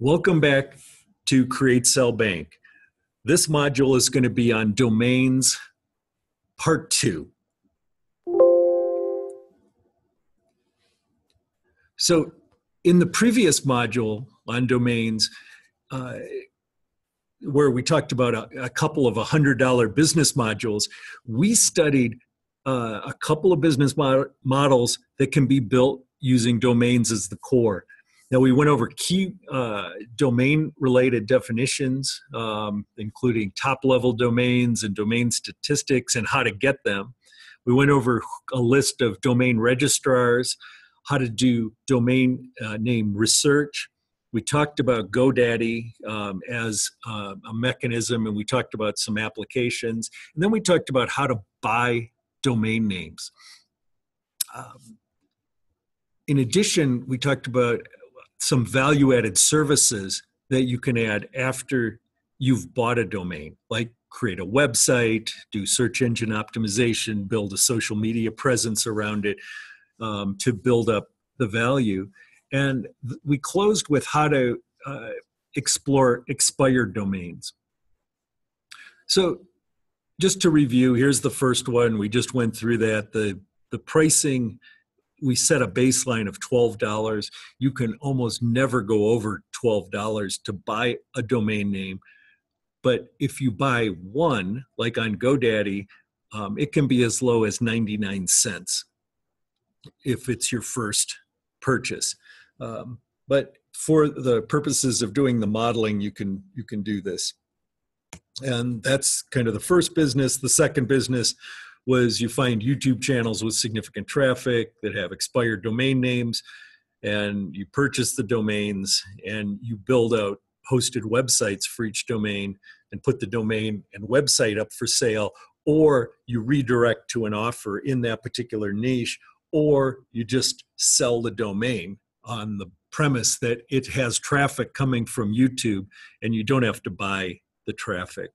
Welcome back to Create Sell Bank. This module is going to be on domains part 2. So in the previous module on domains, where we talked about a couple of $100 business modules, we studied a couple of business models that can be built using domains as the core. Now, we went over key domain-related definitions, including top-level domains and domain statistics and how to get them. We went over a list of domain registrars, how to do domain name research. We talked about GoDaddy as a mechanism, and we talked about some applications. And then we talked about how to buy domain names. In addition, we talked about some value-added services that you can add after you've bought a domain, like create a website, do search engine optimization, build a social media presence around it to build up the value. And we closed with how to explore expired domains. So just to review, here's the first one. We just went through that. The pricing, we set a baseline of $12. You can almost never go over $12 to buy a domain name. But if you buy one, like on GoDaddy, it can be as low as 99 cents if it's your first purchase. But for the purposes of doing the modeling, you can do this. And that's kind of the first business. The second business was you find YouTube channels with significant traffic that have expired domain names, and you purchase the domains and you build out hosted websites for each domain and put the domain and website up for sale, or you redirect to an offer in that particular niche, or you just sell the domain on the premise that it has traffic coming from YouTube and you don't have to buy the traffic.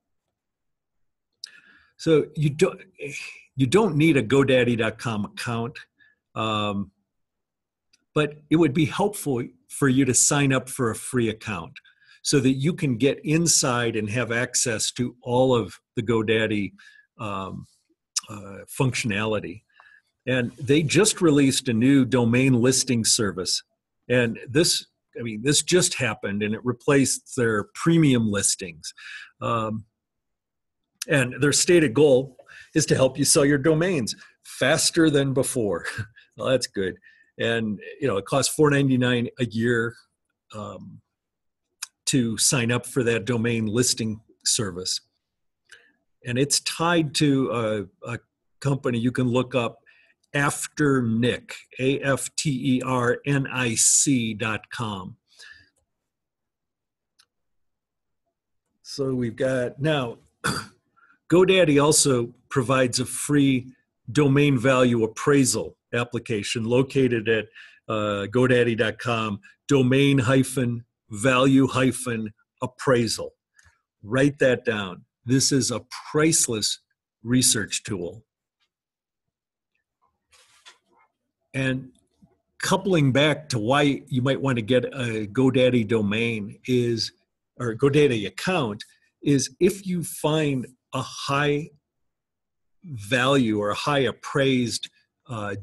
So you don't need a GoDaddy.com account, but it would be helpful for you to sign up for a free account so that you can get inside and have access to all of the GoDaddy functionality. And they just released a new domain listing service. And this just happened, and it replaced their premium listings. And their stated goal is to help you sell your domains faster than before. Well, that's good. And it costs $4.99 a year to sign up for that domain listing service. And it's tied to a company you can look up, Afternic, AFTERNIC.com. So we've got now, GoDaddy also provides a free domain value appraisal application located at GoDaddy.com, domain-value-appraisal. Write that down. This is a priceless research tool. And coupling back to why you might want to get a GoDaddy domain or GoDaddy account is if you find a high value or a high appraised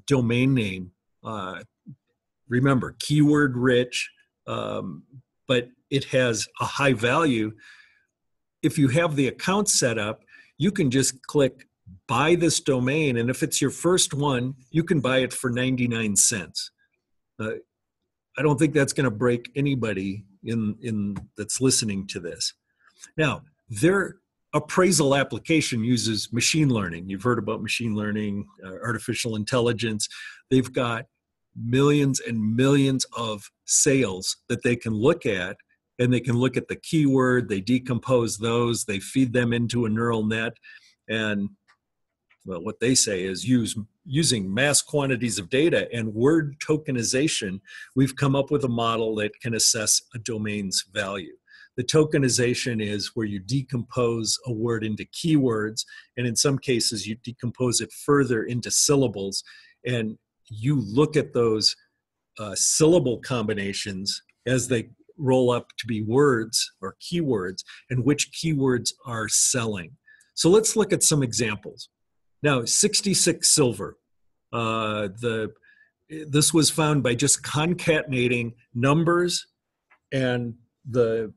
domain name, remember, keyword rich, but it has a high value. If you have the account set up, you can just click buy this domain, and if it's your first one, you can buy it for 99 cents. I don't think that's going to break anybody in that's listening to this. Now, their appraisal application uses machine learning. You've heard about machine learning, artificial intelligence. They've got millions and millions of sales that they can look at, and they can look at the keyword, they decompose those, they feed them into a neural net, and well, what they say is using mass quantities of data and word tokenization, we've come up with a model that can assess a domain's value. The tokenization is where you decompose a word into keywords, and in some cases you decompose it further into syllables, and you look at those syllable combinations as they roll up to be words or keywords and which keywords are selling. So let's look at some examples. Now, 66 silver. This was found by just concatenating numbers and the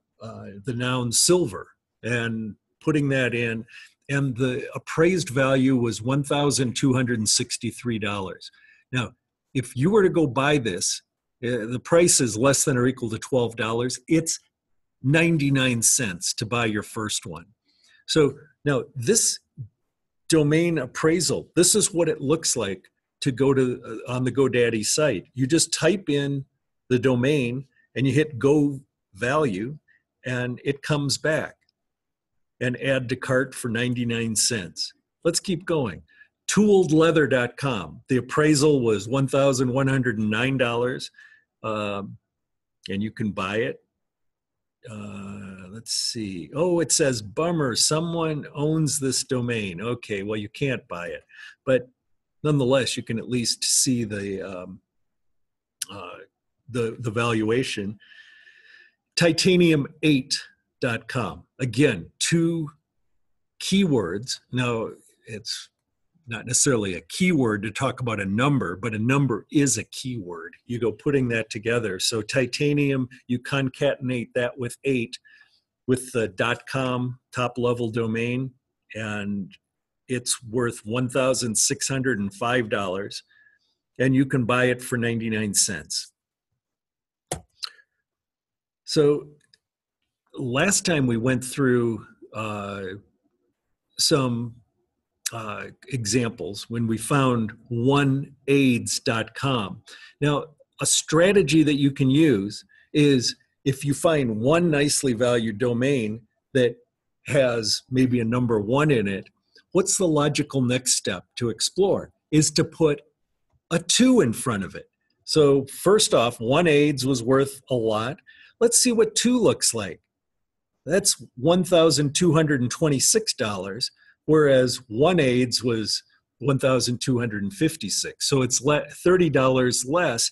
noun silver and putting that in, and the appraised value was $1,263. Now, if you were to go buy this, the price is less than or equal to $12. It's 99 cents to buy your first one. So now this domain appraisal, this is what it looks like to go to on the GoDaddy site. You just type in the domain and you hit go value and it comes back, and add to cart for 99 cents. Let's keep going. Tooledleather.com. The appraisal was $1,109, and you can buy it. Let's see. Oh, it says, bummer, someone owns this domain. Okay, well, you can't buy it. But nonetheless, you can at least see the valuation. Titanium8.com. Again, 2 keywords. Now, it's not necessarily a keyword to talk about a number, but a number is a keyword. You go putting that together. So titanium, you concatenate that with 8 with the .com top level domain, and it's worth $1,605, and you can buy it for 99 cents. So last time we went through some examples when we found oneaids.com. Now, a strategy that you can use is if you find one nicely valued domain that has maybe a number 1 in it, what's the logical next step to explore is to put a 2 in front of it. So first off, oneaids was worth a lot. Let's see what 2 looks like. That's $1,226, whereas oneaids was $1,256. So it's $30 less,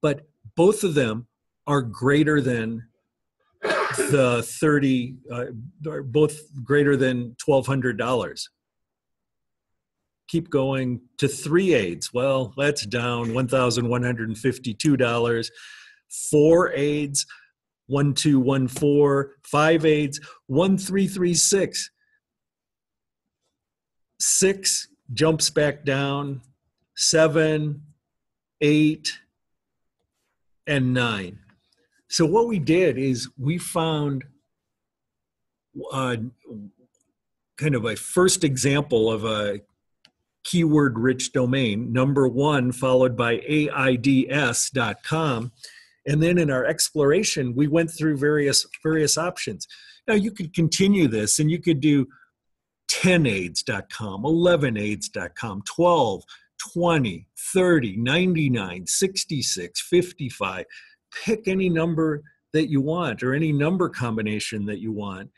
but both of them are greater than the 30, are both greater than $1,200. Keep going to 3aids. Well, that's down $1,152. 4aids, 1214, 5aids, 1336. 6 jumps back down, 7, 8, and 9. So what we did is we found kind of a first example of a keyword-rich domain, number 1, followed by aids.com. And then in our exploration, we went through various options. Now you could continue this and you could do 10aids.com, 11aids.com, 12, 20, 30, 99, 66, 55. Pick any number that you want or any number combination that you want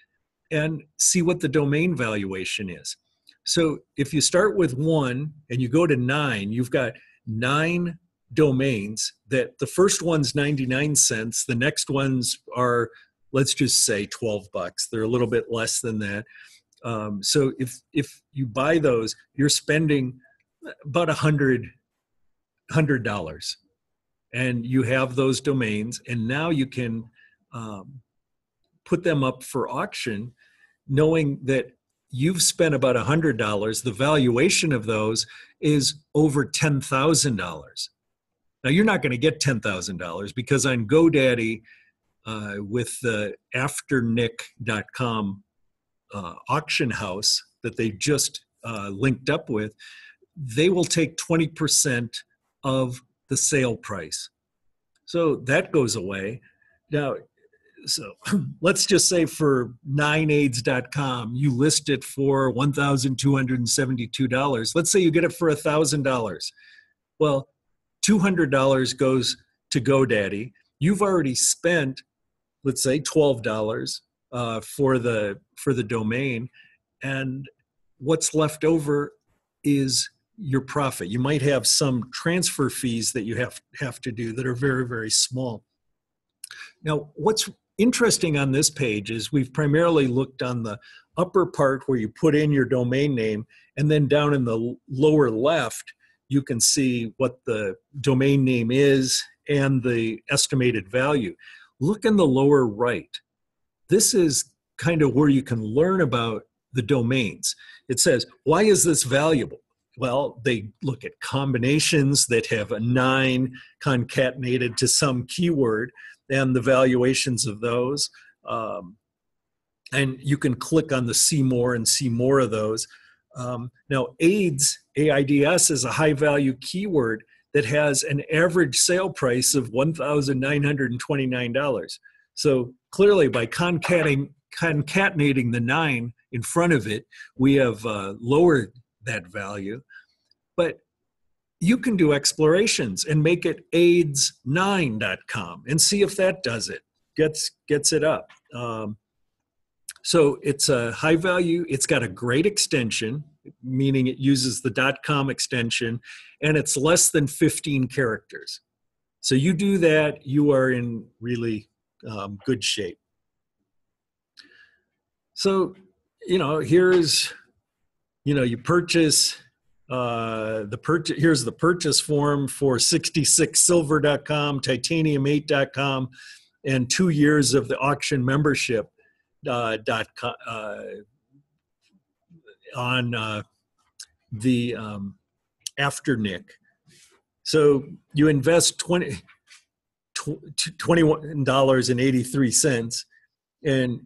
and see what the domain valuation is. So if you start with 1 and you go to 9, you've got 9 domains that the first one's 99 cents. The next ones are, let's just say $12. They're a little bit less than that. So if you buy those, you're spending about $100, and you have those domains, and now you can put them up for auction, knowing that you've spent about $100. The valuation of those is over $10,000. Now you're not going to get $10,000 because on GoDaddy with the afternick.com auction house that they just linked up with, they will take 20% of the sale price. So that goes away. Now, so let's just say for 9aids.com, you list it for $1,272. Let's say you get it for $1,000. Well, $200 goes to GoDaddy. You've already spent, let's say, $12 for the domain, and what's left over is your profit. You might have some transfer fees that you have to do that are very, very small. Now, what's interesting on this page is we've primarily looked on the upper part where you put in your domain name, and then down in the lower left, you can see what the domain name is and the estimated value. Look in the lower right. This is kind of where you can learn about the domains. It says, why is this valuable? Well, they look at combinations that have a 9 concatenated to some keyword and the valuations of those. And you can click on the see more and see more of those. Now, AIDS, AIDS is a high value keyword that has an average sale price of $1,929. So clearly by concatenating the 9 in front of it, we have lowered that value. But you can do explorations and make it AIDS9.com and see if that does it, gets it up. So it's a high value. It's got a great extension, meaning it uses the .com extension, and it's less than 15 characters. So you do that, you are in really good shape. So, here's, you purchase, here's the purchase form for 66silver.com, titanium8.com, and 2 years of the auction membership on the Afternic. So you invest $21.83, and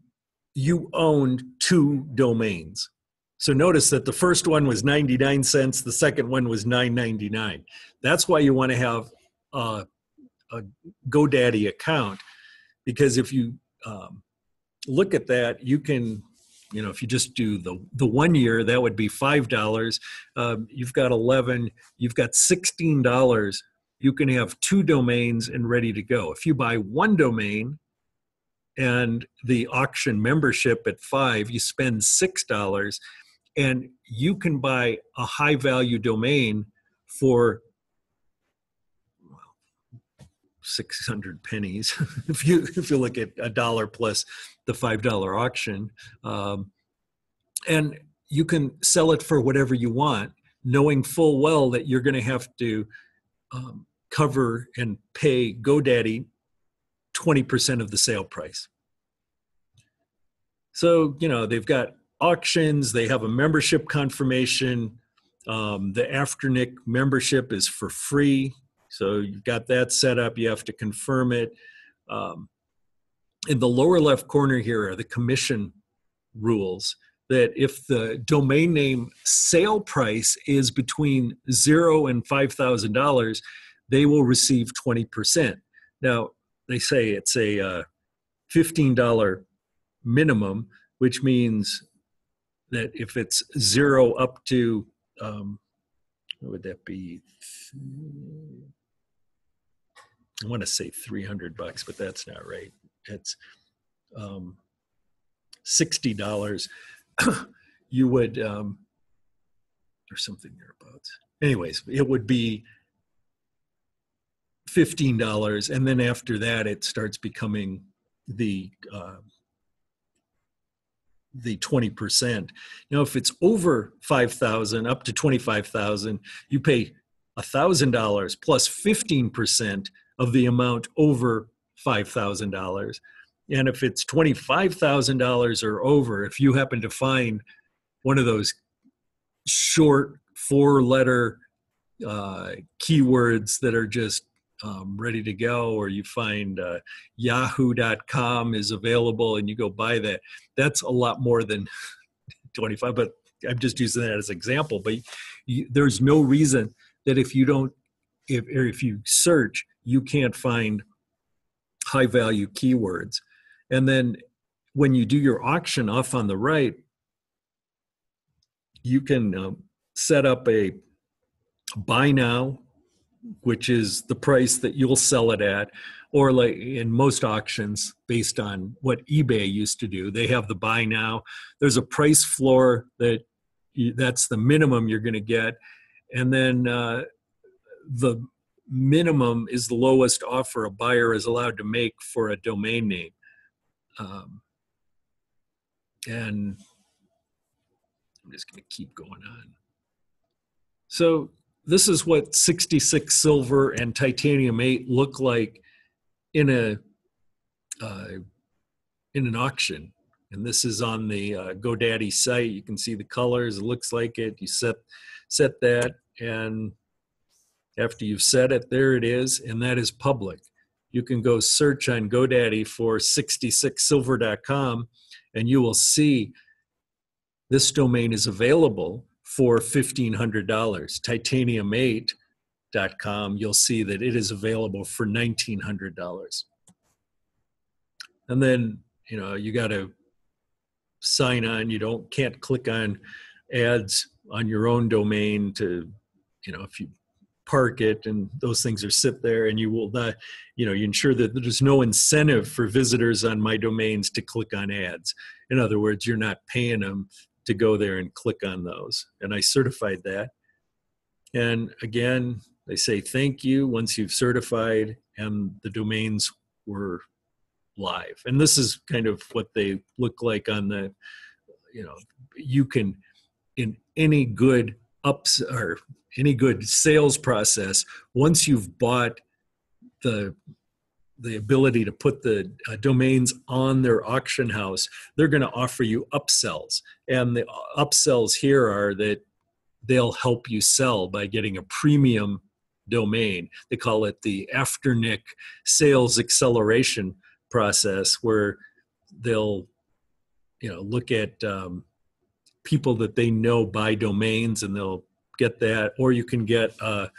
you owned 2 domains. So notice that the first one was 99 cents, the second one was $9.99. That's why you want to have a GoDaddy account, because if you look at that, you can, if you just do the 1 year, that would be $5. You've got 11, you've got $16. You can have 2 domains and ready to go. If you buy 1 domain and the auction membership at $5, you spend $6, and you can buy a high value domain for 600 pennies if you look at $1 plus the $5 auction, and you can sell it for whatever you want, knowing full well that you're going to have to cover and pay GoDaddy 20% of the sale price. So they've got auctions, they have a membership confirmation. The Afternic membership is for free. So you've got that set up, you have to confirm it. In the lower left corner here are the commission rules, that if the domain name sale price is between $0 and $5,000, they will receive 20%. Now, they say it's a $15 minimum, which means that if it's 0 up to, what would that be? I want to say $300, but that's not right. It's $60. You would, or something thereabouts. Anyways, it would be $15, and then after that, it starts becoming the 20%. Now, if it's over 5,000 up to 25,000, you pay $1,000 plus 15% of the amount over $5,000. And if it's $25,000 or over, if you happen to find one of those short 4-letter keywords that are just ready to go, or you find yahoo.com is available and you go buy that, that's a lot more than 25, but I'm just using that as an example. But there's no reason that if you search, you can't find high value keywords. And then when you do your auction off on the right, you can set up a buy now, which is the price that you'll sell it at, or like in most auctions, based on what eBay used to do, they have the buy now. There's a price floor that's the minimum you're going to get, and then the minimum is the lowest offer a buyer is allowed to make for a domain name. And I'm just going to keep going on. So this is what 66 silver and titanium 8 look like in an auction. And this is on the GoDaddy site. You can see the colors. It looks like it. You set that, and after you've set it, there it is, and that is public. You can go search on GoDaddy for 66silver.com, and you will see this domain is available for $1,500. Titanium8.com, you'll see that it is available for $1,900. And then, you got to sign on. You can't click on ads on your own domain to, if you park it and those things are sit there, and you will not, you ensure that there's no incentive for visitors on my domains to click on ads. In other words, you're not paying them to go there and click on those. And I certified that. And again, they say thank you once you've certified, and the domains were live. And this is kind of what they look like on the, you can, in any good any good sales process, once you've bought the ability to put the domains on their auction house, they're going to offer you upsells. And the upsells here are that they'll help you sell by getting a premium domain. They call it the Afternic sales acceleration process, where they'll look at people that they know buy domains, and they'll get that. Or you can get a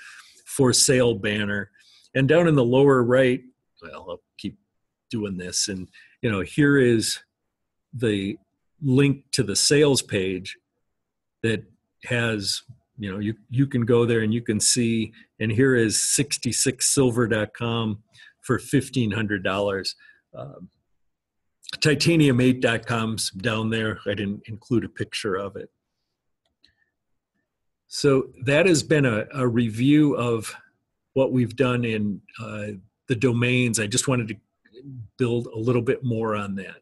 for sale banner. And down in the lower right, well, I'll keep doing this, and here is the link to the sales page that has, you can go there and you can see, and here is 66silver.com for $1,500. Titanium8.com's down there. I didn't include a picture of it. So that has been a review of what we've done in the domains. I just wanted to build a little bit more on that.